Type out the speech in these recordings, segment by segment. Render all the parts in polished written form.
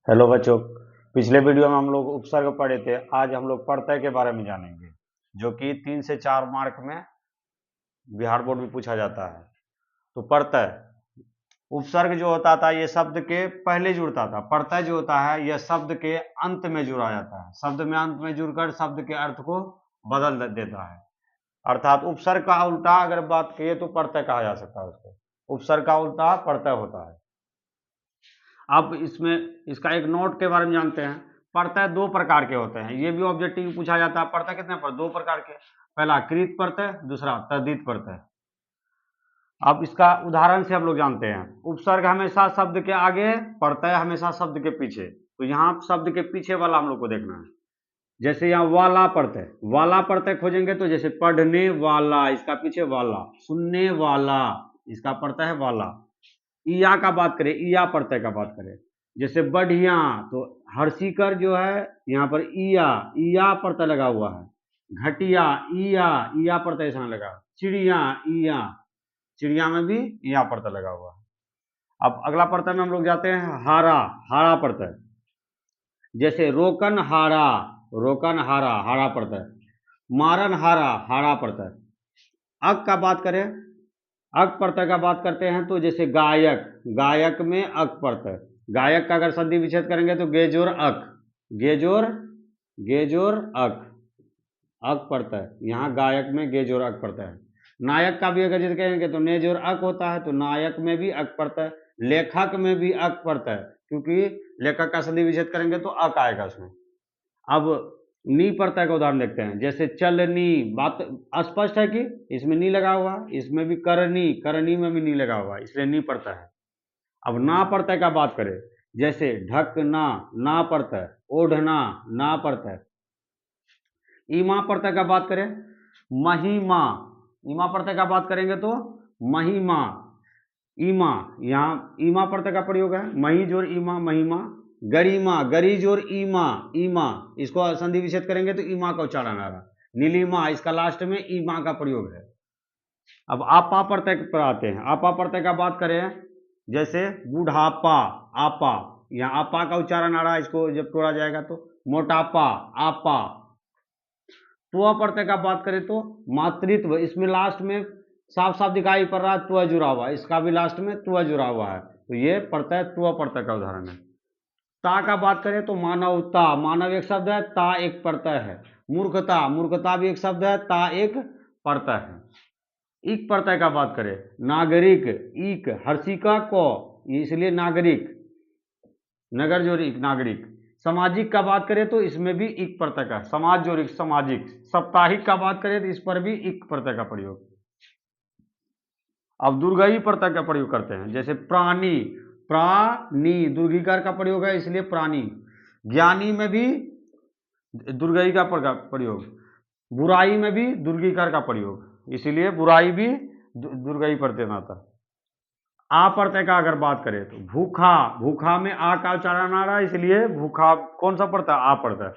Hello बच्चों। पिछले video में हम लोग उपसर्ग पढ़े थे। आज हम लोग प्रत्यय के बारे में जानेंगे, जो कि 3 से 4 मार्क में बिहार बोर्ड में पूछा जाता है। तो प्रत्यय, उपसर्ग जो होता था ये शब्द के पहले जुड़ता था। प्रत्यय जो होता है यह शब्द के अंत में जुड़ा जाता है। शब्द में अंत में जुड़कर शब्द के अर्थ को बदल देता है। अर्थात उपसर्ग का उल्टा अगर बात करिए तो प्रत्यय कहा जा सकता है उसको। उपसर्ग का उल्टा प्रत्यय होता है। अब इसमें इसका एक नोट के बारे में जानते हैं। प्रत्यय 2 प्रकार के होते हैं। ये भी ऑब्जेक्टिव पूछा जाता है। प्रत्यय कितने पर? 2 प्रकार के। पहला कृत प्रत्यय, दूसरा तद्धित प्रत्यय। अब इसका उदाहरण से हम लोग जानते हैं। उपसर्ग हमेशा शब्द के आगे, प्रत्यय हमेशा शब्द के पीछे। तो यहाँ शब्द के पीछे वाला हम लोग को देखना है। जैसे यहाँ वाला प्रत्यय, वाला प्रत्यय खोजेंगे तो जैसे पढ़ने वाला, इसका पीछे वाला। सुनने वाला, इसका प्रत्यय है वाला। ईया का बात करें, ईया प्रत्यय का बात करें, जैसे बढ़िया, तो हर्षिकर जो है यहाँ पर ईया, ईया प्रत्यय लगा हुआ है। घटिया, ईया, ईया प्रत्यय यहाँ लगा। चिड़िया, ईया, चिड़िया में भी ईया प्रत्यय लगा हुआ है। अब अगला प्रत्यय में हम लोग जाते हैं हारा, हारा प्रत्यय। जैसे रोकन हारा, रोकन हारा, हारा प्रत्यय। मारन हारा, हारा प्रत्यय। अक का बात करें, अक प्रत्यय का बात करते हैं तो जैसे गायक, गायक में अक प्रत्यय। गायक का अगर संधि विच्छेद करेंगे तो गेजोर अक, गेजोर, गेजोर अक, अक प्रत्यय। यहाँ गायक में गेजोर अक प्रत्यय है। नायक का भी अगर जिद कहेंगे तो नेजोर अक होता है, तो नायक में भी अक प्रत्यय। लेखक में भी अक प्रत्यय, क्योंकि लेखक का संधि विच्छेद करेंगे तो अक आएगा उसमें। अब नी प्रत्यय का उदाहरण देखते हैं। जैसे चलनी, बात स्पष्ट है कि इसमें नी लगा हुआ, इसमें भी करनी, करनी में भी नी लगा हुआ, इसलिए नी प्रत्यय है। अब ना प्रत्यय का बात करें, जैसे ढकना, ना प्रत्यय। ओढ़ना, ना प्रत्यय। ईमा प्रत्यय का बात करें, महिमा, ईमा प्रत्यय का बात करेंगे तो महिमा, ईमा, यहाँ ईमा प्रत्यय का प्रयोग है। मही जोर ईमा, महिमा। गरिमा, गरी जोर ईमा, ईमा, इसको संधि विच्छेद करेंगे तो ईमा का उच्चारण आ रहा। नीलिमा, इसका लास्ट में ईमा का प्रयोग है। अब आपा प्रत्यय पर आते हैं। आपा प्रत्यय का बात करें, जैसे बुढ़ापा, आपा, यहाँ आपा का उच्चारण आ रहा है, इसको जब तोड़ा जाएगा तो मोटापा, आपा। त्व प्रत्यय का बात करें तो मातृत्व, इसमें लास्ट में साफ साफ दिखाई पड़ रहा है त्व जुड़ा हुआ, इसका भी लास्ट में त्व जुड़ा हुआ है, तो ये प्रत्यय त्व प्रत्यय का उदाहरण है। ता का बात करें तो मानवता, मानव एक शब्द है, ता एक प्रत्यय है। मूर्खता, मूर्खता भी एक शब्द है, ता एक प्रत्यय है। इक प्रत्यय का बात करें, नागरिक, इक, हर्षिका को, इसलिए नागरिक, नगर जोर इक, नागरिक। सामाजिक का बात करें तो इसमें भी इक प्रत्यय का, समाज जोर इक, सामाजिक। साप्ताहिक का बात करें तो इस पर भी इक प्रत्यय का प्रयोग। अब दुर्गई प्रत्यय का प्रयोग करते हैं। जैसे प्राणी, प्राणी, दुर्गीकार का प्रयोग है, इसलिए प्राणी। ज्ञानी में भी दुर्गई का प्रयोग। बुराई में भी दुर्गीकार का प्रयोग, इसीलिए बुराई भी दुर्गई प्रत्यय आता। आ प्रत्यय का अगर बात करें तो भूखा, भूखा में आ का उच्चारण आ रहा है, इसलिए भूखा कौन सा प्रत्यय? आ प्रत्यय।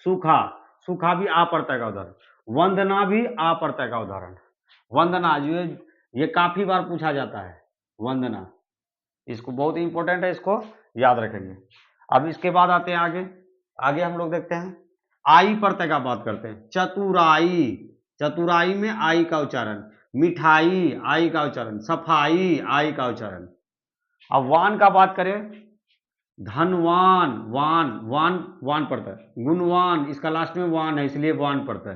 सूखा, सूखा भी आ प्रत्यय का उदाहरण। वंदना भी आ प्रत्यय का उदाहरण। वंदना, ये काफी बार पूछा जाता है, वंदना, इसको बहुत इंपॉर्टेंट है, इसको याद रखेंगे। अब इसके बाद आते हैं आगे। आगे हम लोग देखते हैं आई प्रत्यय का बात करते हैं। चतुराई, चतुराई में आई का उच्चारण। मिठाई, आई का उच्चारण। सफाई, आई का उच्चारण। अब वान का बात करें, धनवान, वान, वान, वान प्रत्यय। गुणवान, इसका लास्ट में वान है, इसलिए वान प्रत्यय।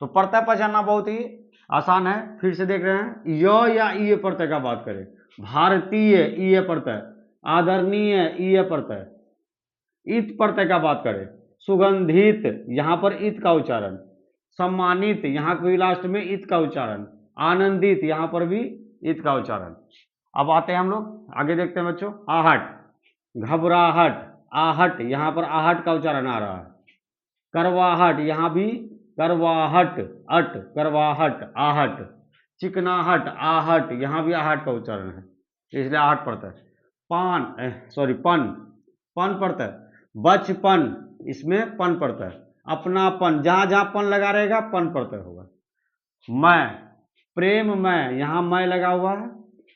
तो प्रत्यय पहचानना बहुत ही आसान है। फिर से देख रहे हैं, य या ईय प्रत्यय का बात करें, भारतीय, ईय प्रत्यय। आदरणीय, ईय प्रत्यय। इत प्रत्यय का बात करें, सुगंधित, यहां पर इत का उच्चारण। सम्मानित, यहां भी लास्ट में इत का उच्चारण। आनंदित, यहां पर भी इत का उच्चारण। अब आते हैं हम लोग आगे, देखते हैं बच्चों। आहट, घबराहट, आहट, यहां पर आहट का उच्चारण आ रहा है। करवाहट, यहां भी करवाहट, अट, करवाहट, आहट। चिकनाहट, आहट, यहां भी आहट का उच्चारण है, इसलिए आहट पड़ता है। पान, सॉरी, पन, पन पड़ता है। बचपन, इसमें पन पड़ता है। अपनापन, जहां जहां पन लगा रहेगा पन पड़ता होगा। मैं, प्रेम में, यहां मैं लगा हुआ है।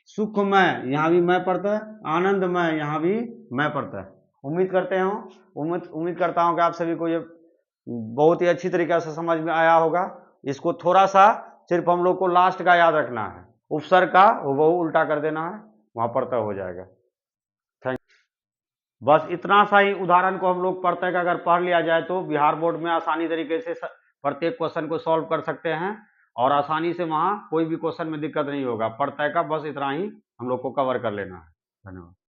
सुख में, यहां भी मैं पड़ता है। आनंद में, यहां भी मैं पड़ता है। उम्मीद करते हो उम्मीद करता हूँ कि आप सभी को ये बहुत ही अच्छी तरीके से समझ में आया होगा। इसको थोड़ा सा सिर्फ हम लोग को लास्ट का याद रखना है, उपसर्ग का वो उल्टा कर देना है, वहां प्रत्यय हो जाएगा। थैंक बस इतना सा ही उदाहरण को हम लोग प्रत्यय का अगर पढ़ लिया जाए तो बिहार बोर्ड में आसानी तरीके से प्रत्येक क्वेश्चन को सॉल्व कर सकते हैं और आसानी से वहां कोई भी क्वेश्चन में दिक्कत नहीं होगा। प्रत्यय का बस इतना ही हम लोग को कवर कर लेना है। धन्यवाद।